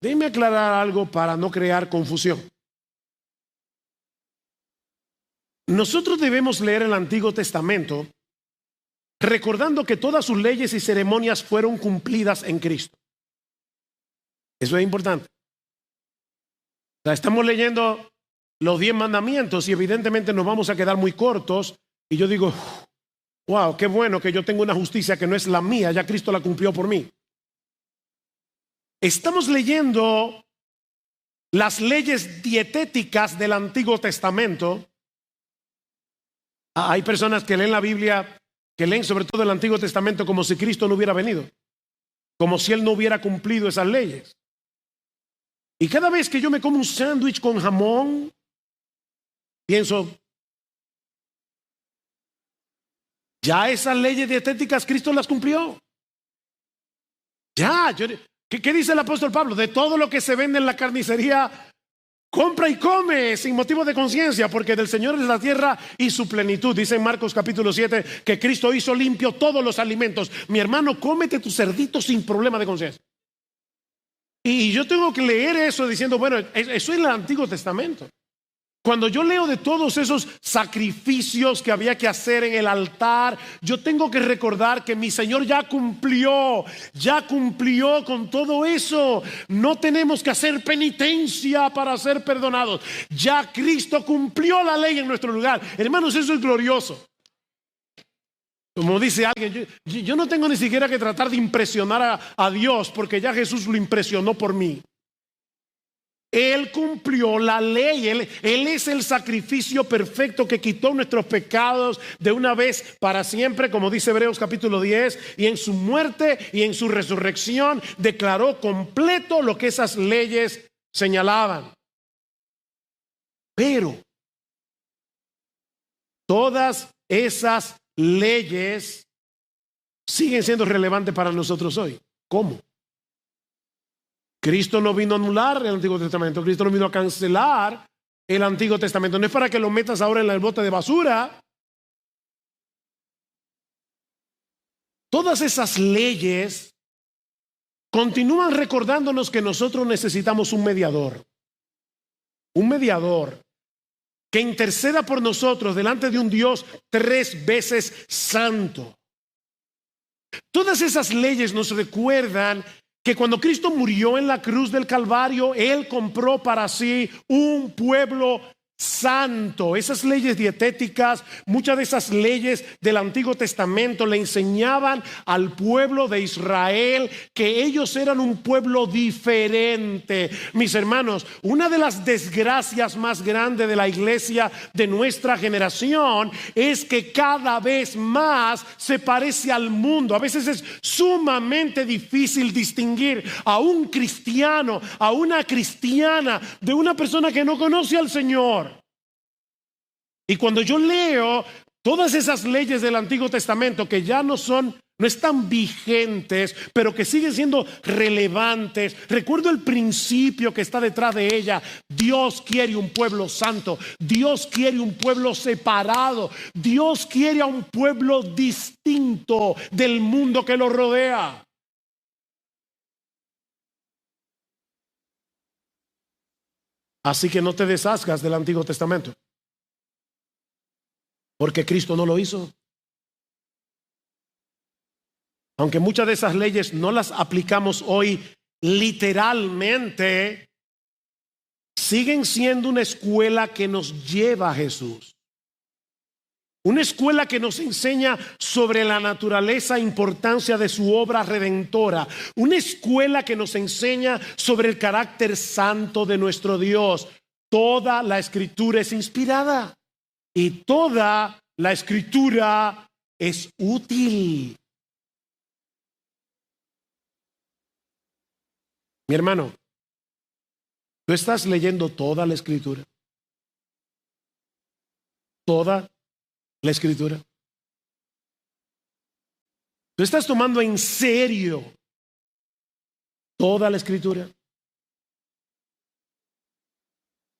déjenme aclarar algo para no crear confusión. Nosotros debemos leer el Antiguo Testamento recordando que todas sus leyes y ceremonias fueron cumplidas en Cristo. Eso es importante. O sea, estamos leyendo los 10 mandamientos y evidentemente nos vamos a quedar muy cortos. Y yo digo, wow, qué bueno que yo tengo una justicia que no es la mía, ya Cristo la cumplió por mí. Estamos leyendo las leyes dietéticas del Antiguo Testamento. Hay personas que leen la Biblia, que leen sobre todo el Antiguo Testamento como si Cristo no hubiera venido, como si Él no hubiera cumplido esas leyes. Y cada vez que yo me como un sándwich con jamón, pienso, ya esas leyes dietéticas Cristo las cumplió. Ya, ¿qué dice el apóstol Pablo? De todo lo que se vende en la carnicería, compra y come sin motivo de conciencia, porque del Señor es la tierra y su plenitud. Dice en Marcos capítulo 7 que Cristo hizo limpio todos los alimentos. Mi hermano, cómete tu cerdito sin problema de conciencia. Y yo tengo que leer eso diciendo, bueno, eso es el Antiguo Testamento. Cuando yo leo de todos esos sacrificios que había que hacer en el altar, yo tengo que recordar que mi Señor ya cumplió con todo eso. No tenemos que hacer penitencia para ser perdonados. Ya Cristo cumplió la ley en nuestro lugar. Hermanos, eso es glorioso. Como dice alguien, yo no tengo ni siquiera que tratar de impresionar a Dios, porque ya Jesús lo impresionó por mí. Él cumplió la ley. Él es el sacrificio perfecto que quitó nuestros pecados de una vez para siempre, como dice Hebreos capítulo 10. Y en su muerte y en su resurrección declaró completo lo que esas leyes señalaban. Pero todas esas leyes siguen siendo relevantes para nosotros hoy. ¿Cómo? Cristo no vino a anular el Antiguo Testamento. Cristo no vino a cancelar el Antiguo Testamento. No es para que lo metas ahora en el bote de basura. Todas esas leyes continúan recordándonos que nosotros necesitamos un mediador. Un mediador que interceda por nosotros delante de un Dios 3 veces santo. Todas esas leyes nos recuerdan que cuando Cristo murió en la cruz del Calvario, Él compró para sí un pueblo santo. Esas leyes dietéticas, muchas de esas leyes del Antiguo Testamento le enseñaban al pueblo de Israel que ellos eran un pueblo diferente. Mis hermanos, una de las desgracias más grandes de la iglesia de nuestra generación es que cada vez más se parece al mundo. A veces es sumamente difícil distinguir a un cristiano, a una cristiana, de una persona que no conoce al Señor. Y cuando yo leo todas esas leyes del Antiguo Testamento que ya no están vigentes, pero que siguen siendo relevantes, recuerdo el principio que está detrás de ella. Dios quiere un pueblo santo, Dios quiere un pueblo separado, Dios quiere a un pueblo distinto del mundo que lo rodea. Así que no te deshagas del Antiguo Testamento, porque Cristo no lo hizo. Aunque muchas de esas leyes no las aplicamos hoy literalmente, siguen siendo una escuela que nos lleva a Jesús. Una escuela que nos enseña sobre la naturaleza e importancia de su obra redentora. Una escuela que nos enseña sobre el carácter santo de nuestro Dios. Toda la Escritura es inspirada. Y toda la Escritura es útil. Mi hermano, ¿tú estás leyendo toda la Escritura? Toda la Escritura. ¿Tú estás tomando en serio toda la Escritura?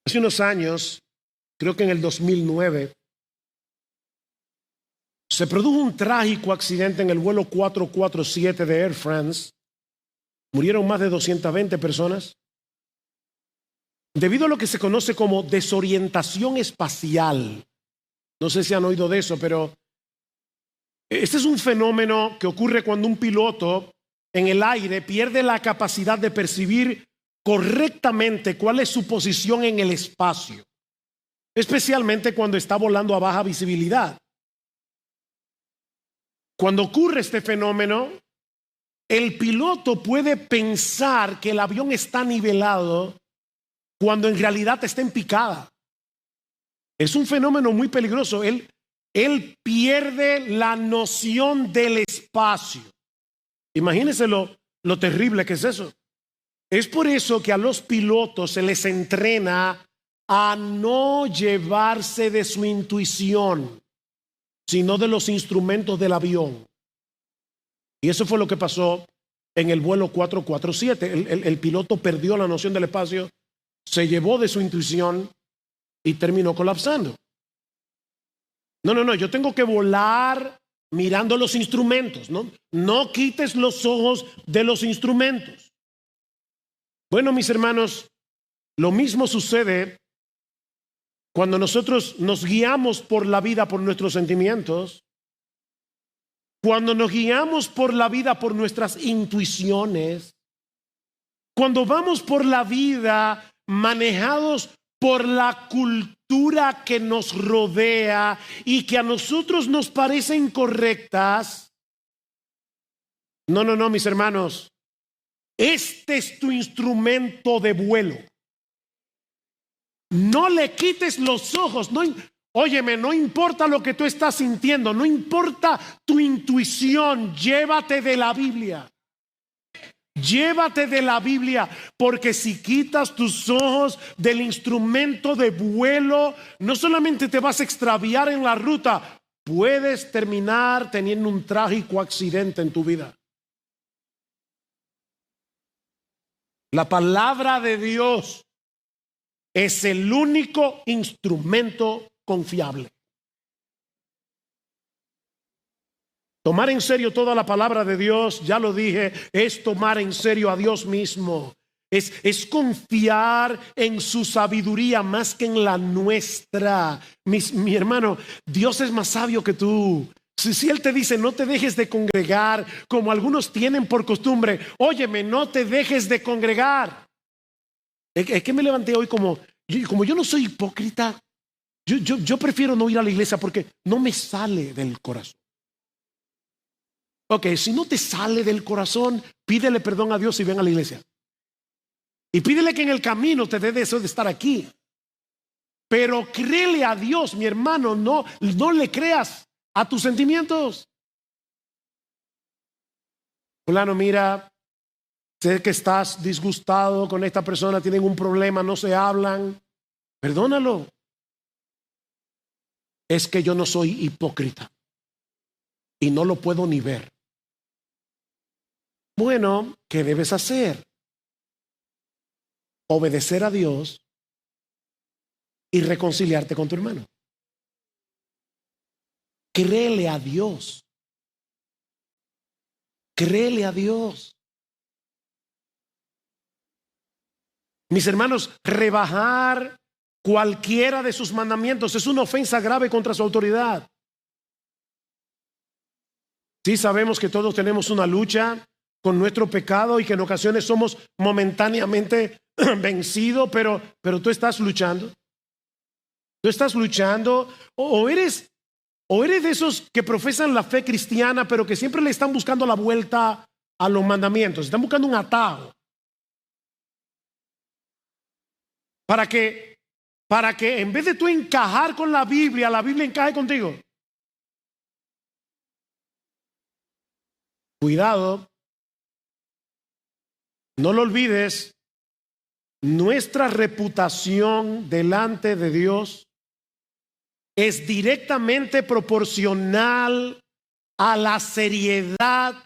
Hace unos años, creo que en el 2009, se produjo un trágico accidente en el vuelo 447 de Air France. Murieron más de 220 personas debido a lo que se conoce como desorientación espacial. No sé si han oído de eso, pero este es un fenómeno que ocurre cuando un piloto en el aire pierde la capacidad de percibir correctamente cuál es su posición en el espacio, especialmente cuando está volando a baja visibilidad. Cuando ocurre este fenómeno, el piloto puede pensar que el avión está nivelado cuando en realidad está en picada. Es un fenómeno muy peligroso. Él pierde la noción del espacio. Imagínense lo terrible que es eso. Es por eso que a los pilotos se les entrena a no llevarse de su intuición, sino de los instrumentos del avión. Y eso fue lo que pasó en el vuelo 447. El piloto perdió la noción del espacio, se llevó de su intuición y terminó colapsando. No, yo tengo que volar mirando los instrumentos, ¿no? No quites los ojos de los instrumentos. Bueno, mis hermanos, lo mismo sucede cuando nosotros nos guiamos por la vida por nuestros sentimientos, cuando nos guiamos por la vida por nuestras intuiciones, cuando vamos por la vida manejados por la cultura que nos rodea y que a nosotros nos parecen correctas. No, mis hermanos. Este es tu instrumento de vuelo. No le quites los ojos. No, óyeme, no importa lo que tú estás sintiendo, no importa tu intuición, llévate de la Biblia. Llévate de la Biblia, porque si quitas tus ojos del instrumento de vuelo, no solamente te vas a extraviar en la ruta, puedes terminar teniendo un trágico accidente en tu vida. La palabra de Dios es el único instrumento confiable. Tomar en serio toda la palabra de Dios, ya lo dije, es tomar en serio a Dios mismo. Es confiar en su sabiduría más que en la nuestra. Mi hermano, Dios es más sabio que tú. Si Él te dice no te dejes de congregar, como algunos tienen por costumbre, óyeme, no te dejes de congregar. Es que me levanté hoy como yo no soy hipócrita, yo prefiero no ir a la iglesia porque no me sale del corazón. Ok, si no te sale del corazón, pídele perdón a Dios y ven a la iglesia. Y pídele que en el camino te dé deseo de estar aquí. Pero créele a Dios, mi hermano, no le creas a tus sentimientos. Fulano, mira, sé que estás disgustado con esta persona, tienen un problema, no se hablan. Perdónalo. Es que yo no soy hipócrita y no lo puedo ni ver. Bueno, ¿qué debes hacer? Obedecer a Dios y reconciliarte con tu hermano. Créele a Dios. Créele a Dios. Mis hermanos, rebajar cualquiera de sus mandamientos es una ofensa grave contra su autoridad. Sí, sabemos que todos tenemos una lucha con nuestro pecado y que en ocasiones somos momentáneamente vencidos, pero tú estás luchando. Tú estás luchando o eres de esos que profesan la fe cristiana, pero que siempre le están buscando la vuelta a los mandamientos. Están buscando un atajo para que en vez de tú encajar con la Biblia encaje contigo. Cuidado. No lo olvides, nuestra reputación delante de Dios es directamente proporcional a la seriedad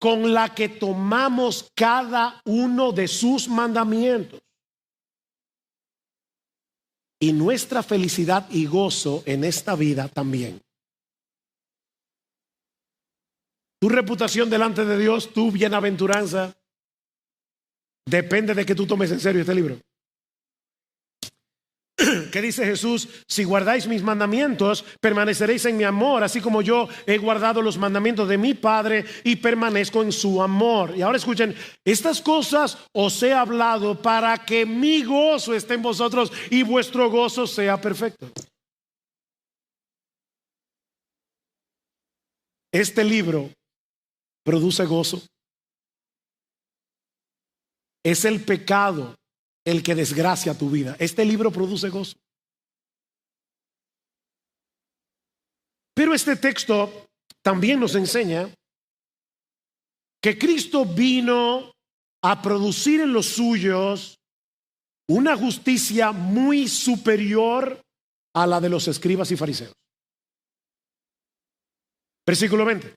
con la que tomamos cada uno de sus mandamientos. Y nuestra felicidad y gozo en esta vida también. Tu reputación delante de Dios, tu bienaventuranza, depende de que tú tomes en serio este libro. ¿Qué dice Jesús? Si guardáis mis mandamientos, permaneceréis en mi amor, así como yo he guardado los mandamientos de mi Padre y permanezco en su amor. Y ahora escuchen, estas cosas os he hablado para que mi gozo esté en vosotros y vuestro gozo sea perfecto. Este libro produce gozo. Es el pecado el que desgracia tu vida. Este libro produce gozo. Pero este texto también nos enseña que Cristo vino a producir en los suyos una justicia muy superior a la de los escribas y fariseos. Versículo 20.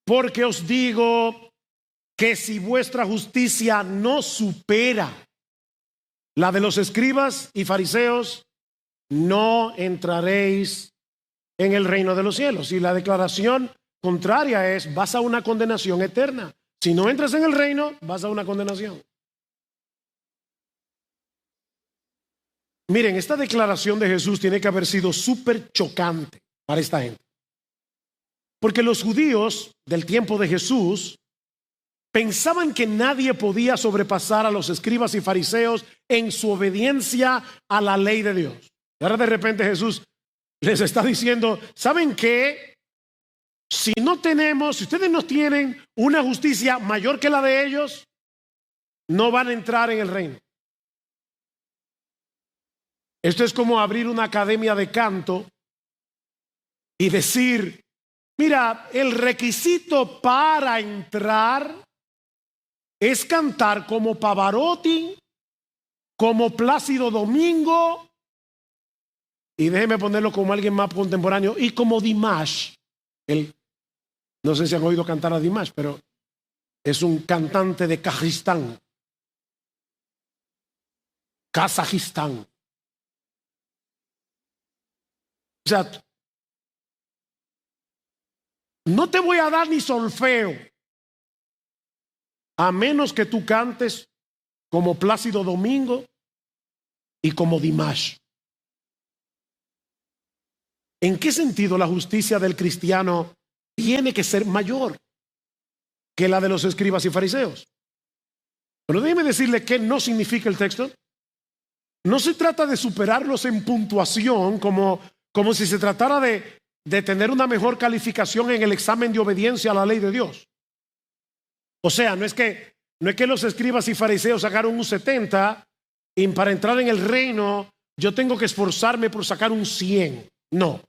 Porque os digo que si vuestra justicia no supera la de los escribas y fariseos, no entraréis en el reino de los cielos. Y la declaración contraria es: vas a una condenación eterna. Si no entras en el reino, vas a una condenación. Miren, esta declaración de Jesús tiene que haber sido súper chocante para esta gente. Porque los judíos del tiempo de Jesús pensaban que nadie podía sobrepasar a los escribas y fariseos en su obediencia a la ley de Dios. Y ahora de repente Jesús les está diciendo: ¿saben qué? Si ustedes no tienen una justicia mayor que la de ellos, no van a entrar en el reino. Esto es como abrir una academia de canto y decir, mira, el requisito para entrar es cantar como Pavarotti, como Plácido Domingo, y déjeme ponerlo como alguien más contemporáneo, y como Dimash. No sé si han oído cantar a Dimash, pero es un cantante de Kazajistán. O sea, no te voy a dar ni solfeo, a menos que tú cantes como Plácido Domingo y como Dimash. ¿En qué sentido la justicia del cristiano tiene que ser mayor que la de los escribas y fariseos? Pero déjeme decirle qué no significa el texto. No se trata de superarlos en puntuación como si se tratara de tener una mejor calificación en el examen de obediencia a la ley de Dios. O sea, no es que los escribas y fariseos sacaron un 70 y para entrar en el reino yo tengo que esforzarme por sacar un 100. No.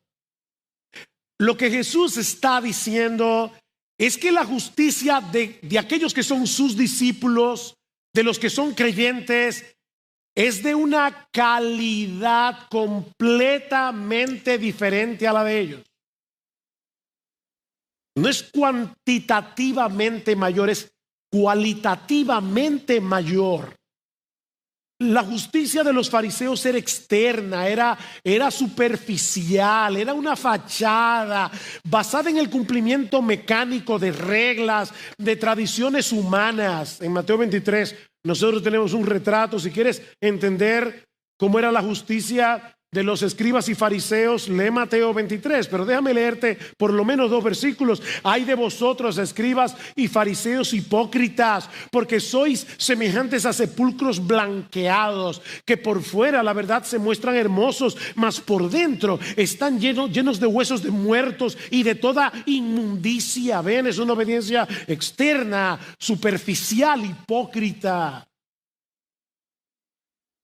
Lo que Jesús está diciendo es que la justicia de aquellos que son sus discípulos, de los que son creyentes, es de una calidad completamente diferente a la de ellos. No es cuantitativamente mayor, es cualitativamente mayor. La justicia de los fariseos era externa, era superficial, era una fachada basada en el cumplimiento mecánico de reglas, de tradiciones humanas. En Mateo 23 nosotros tenemos un retrato. Si quieres entender cómo era la justicia de los escribas y fariseos, lee Mateo 23, pero déjame leerte por lo menos 2 versículos. Ay de vosotros, escribas y fariseos hipócritas, porque sois semejantes a sepulcros blanqueados, que por fuera la verdad se muestran hermosos, mas por dentro están llenos de huesos de muertos y de toda inmundicia. Ven, es una obediencia externa, superficial, hipócrita.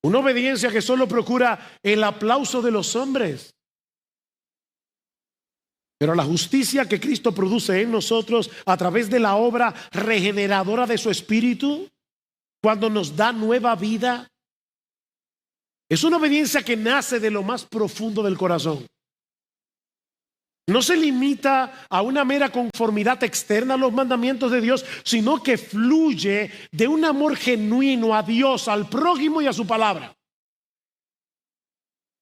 Una obediencia que solo procura el aplauso de los hombres. Pero la justicia que Cristo produce en nosotros a través de la obra regeneradora de su Espíritu, cuando nos da nueva vida, es una obediencia que nace de lo más profundo del corazón. No se limita a una mera conformidad externa a los mandamientos de Dios, sino que fluye de un amor genuino a Dios, al prójimo y a su palabra.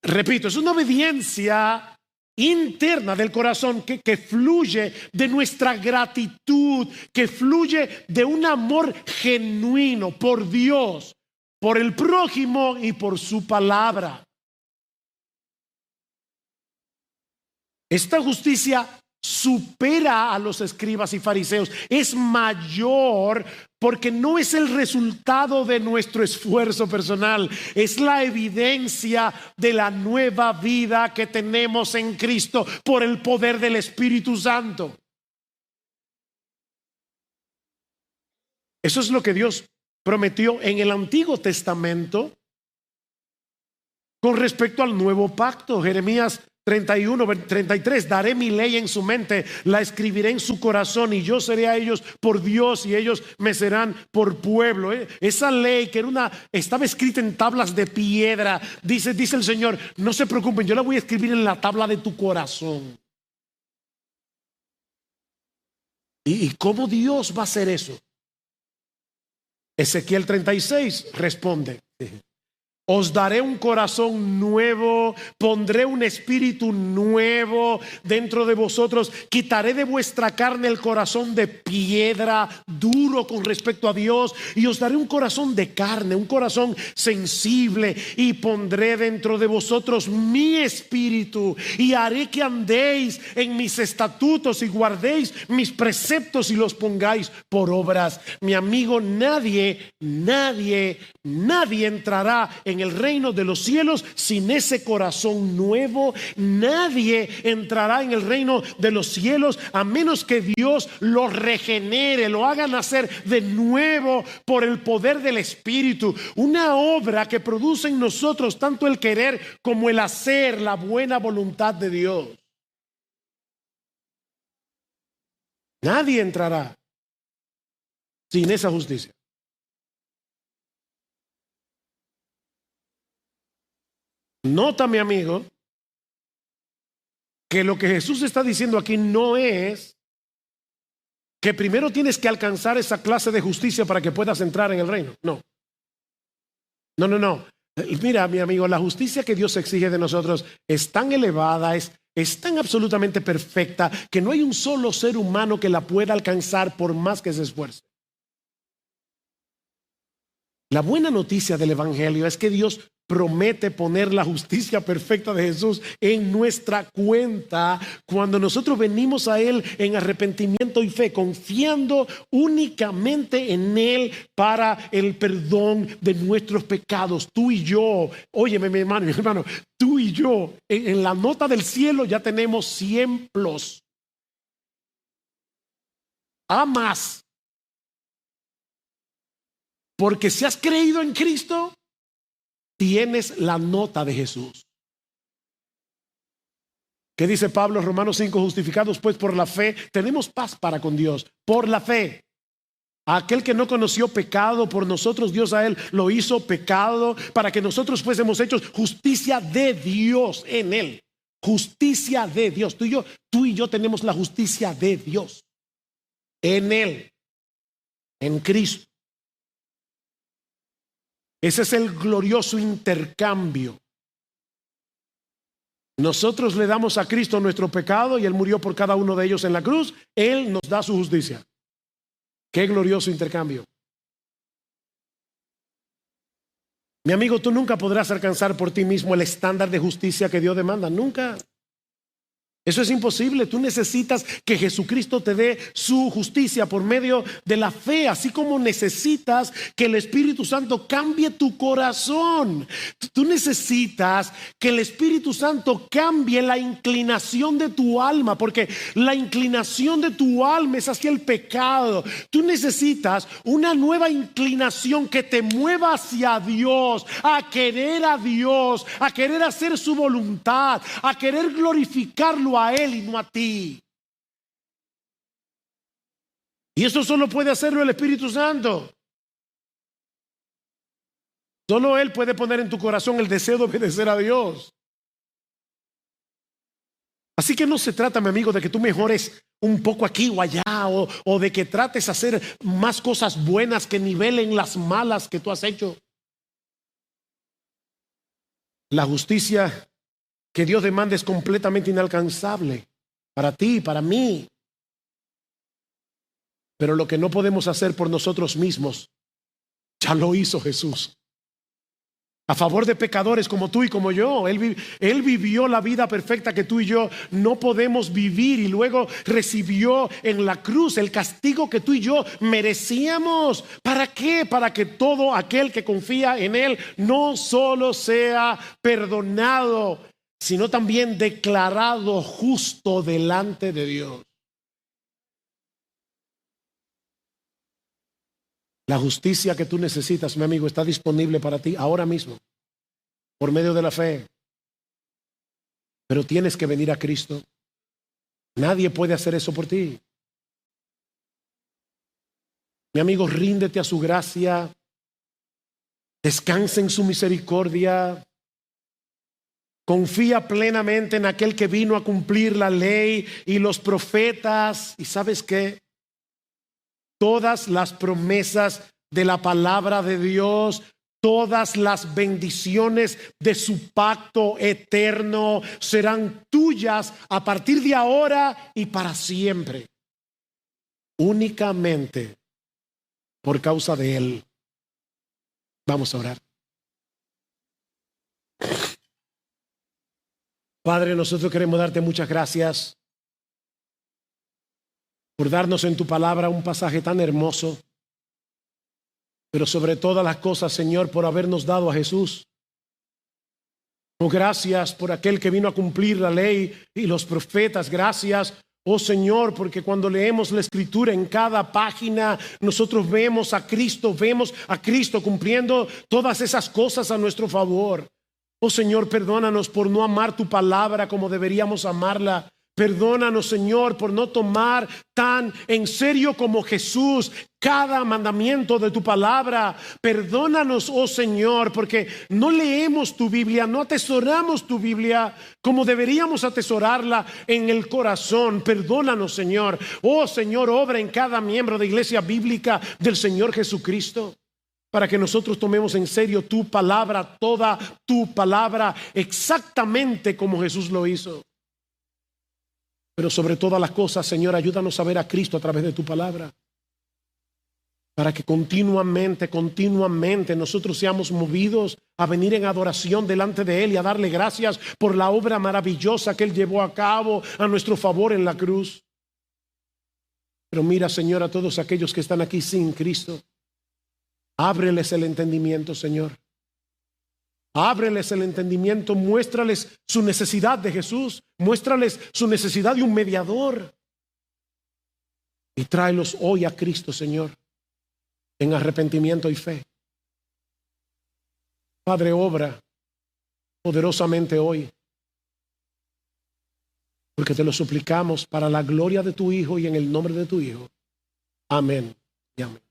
Repito, es una obediencia interna del corazón que fluye de nuestra gratitud, que fluye de un amor genuino por Dios, por el prójimo y por su palabra. Esta justicia supera a los escribas y fariseos, es mayor porque no es el resultado de nuestro esfuerzo personal, es la evidencia de la nueva vida que tenemos en Cristo por el poder del Espíritu Santo. Eso es lo que Dios prometió en el Antiguo Testamento con respecto al nuevo pacto. Jeremías 31, 33, daré mi ley en su mente, la escribiré en su corazón y yo seré a ellos por Dios y ellos me serán por pueblo. Esa ley que estaba escrita en tablas de piedra, dice el Señor, no se preocupen, yo la voy a escribir en la tabla de tu corazón. ¿Y cómo Dios va a hacer eso? Ezequiel 36 responde: os daré un corazón nuevo, pondré un espíritu nuevo dentro de vosotros, quitaré de vuestra carne el corazón de piedra, duro con respecto a Dios, y os daré un corazón de carne, un corazón sensible, y pondré dentro de vosotros mi espíritu, y haré que andéis en mis estatutos y guardéis mis preceptos y los pongáis por obras. Mi amigo, nadie entrará en en el reino de los cielos sin ese corazón nuevo. Nadie entrará en el reino de los cielos a menos que Dios lo regenere, lo haga nacer de nuevo por el poder del Espíritu. Una obra que produce en nosotros tanto el querer como el hacer la buena voluntad de Dios. Nadie entrará sin esa justicia. Nota, mi amigo, que lo que Jesús está diciendo aquí no es que primero tienes que alcanzar esa clase de justicia para que puedas entrar en el reino. No. Mira, mi amigo, la justicia que Dios exige de nosotros es tan elevada, es tan absolutamente perfecta, que no hay un solo ser humano que la pueda alcanzar por más que se esfuerce. La buena noticia del Evangelio es que Dios promete poner la justicia perfecta de Jesús en nuestra cuenta cuando nosotros venimos a Él en arrepentimiento y fe, confiando únicamente en Él para el perdón de nuestros pecados. Tú y yo, óyeme mi hermano, tú y yo, en la nota del cielo ya tenemos 100 plus. A más. Porque si has creído en Cristo, tienes la nota de Jesús. ¿Qué dice Pablo? Romanos 5, justificados pues por la fe, tenemos paz para con Dios, por la fe. A aquel que no conoció pecado, por nosotros Dios a él lo hizo pecado, para que nosotros fuésemos hechos justicia de Dios en él. Justicia de Dios. Tú y yo tenemos la justicia de Dios en él, en Cristo. Ese es el glorioso intercambio. Nosotros le damos a Cristo nuestro pecado y Él murió por cada uno de ellos en la cruz. Él nos da su justicia. Qué glorioso intercambio. Mi amigo, tú nunca podrás alcanzar por ti mismo el estándar de justicia que Dios demanda. Nunca. Eso es imposible. Tú necesitas que Jesucristo te dé su justicia por medio de la fe, así como necesitas que el Espíritu Santo cambie tu corazón. Tú necesitas que el Espíritu Santo cambie la inclinación de tu alma, porque la inclinación de tu alma es hacia el pecado. Tú necesitas una nueva inclinación que te mueva hacia Dios, a querer a Dios, a querer hacer su voluntad, a querer glorificarlo a Él y no a ti. Y eso solo puede hacerlo el Espíritu Santo. Solo Él puede poner en tu corazón el deseo de obedecer a Dios. Así que no se trata, mi amigo, de que tú mejores un poco aquí o allá, o de que trates de hacer más cosas buenas que nivelen las malas que tú has hecho. La justicia que Dios demanda es completamente inalcanzable para ti, para mí. Pero lo que no podemos hacer por nosotros mismos, ya lo hizo Jesús. A favor de pecadores como tú y como yo. Él vivió la vida perfecta que tú y yo no podemos vivir, y luego recibió en la cruz el castigo que tú y yo merecíamos. ¿Para qué? Para que todo aquel que confía en Él no solo sea perdonado, sino también declarado justo delante de Dios. La justicia que tú necesitas, mi amigo, está disponible para ti ahora mismo, por medio de la fe. Pero tienes que venir a Cristo. Nadie puede hacer eso por ti. Mi amigo, ríndete a su gracia. Descansa en su misericordia. Confía plenamente en aquel que vino a cumplir la ley y los profetas. ¿Y sabes qué? Todas las promesas de la palabra de Dios, todas las bendiciones de su pacto eterno serán tuyas a partir de ahora y para siempre. Únicamente por causa de Él. Vamos a orar. Padre, nosotros queremos darte muchas gracias por darnos en tu palabra un pasaje tan hermoso, pero sobre todas las cosas, Señor, por habernos dado a Jesús. Oh, gracias por aquel que vino a cumplir la ley y los profetas. Gracias, oh Señor, porque cuando leemos la Escritura en cada página, nosotros vemos a Cristo cumpliendo todas esas cosas a nuestro favor. Oh Señor, perdónanos por no amar tu palabra como deberíamos amarla. Perdónanos, Señor, por no tomar tan en serio como Jesús cada mandamiento de tu palabra. Perdónanos, oh Señor, porque no leemos tu Biblia, no atesoramos tu Biblia como deberíamos atesorarla en el corazón. Perdónanos, Señor. Oh Señor, obra en cada miembro de Iglesia Bíblica del Señor Jesucristo, para que nosotros tomemos en serio tu palabra, toda tu palabra, exactamente como Jesús lo hizo. Pero sobre todas las cosas, Señor, ayúdanos a ver a Cristo a través de tu palabra, para que continuamente nosotros seamos movidos a venir en adoración delante de Él y a darle gracias por la obra maravillosa que Él llevó a cabo a nuestro favor en la cruz. Pero mira, Señor, a todos aquellos que están aquí sin Cristo, ábreles el entendimiento, Señor. Ábreles el entendimiento, muéstrales su necesidad de Jesús, muéstrales su necesidad de un mediador. Y tráelos hoy a Cristo, Señor, en arrepentimiento y fe. Padre, obra poderosamente hoy, porque te lo suplicamos para la gloria de tu Hijo y en el nombre de tu Hijo. Amén y amén.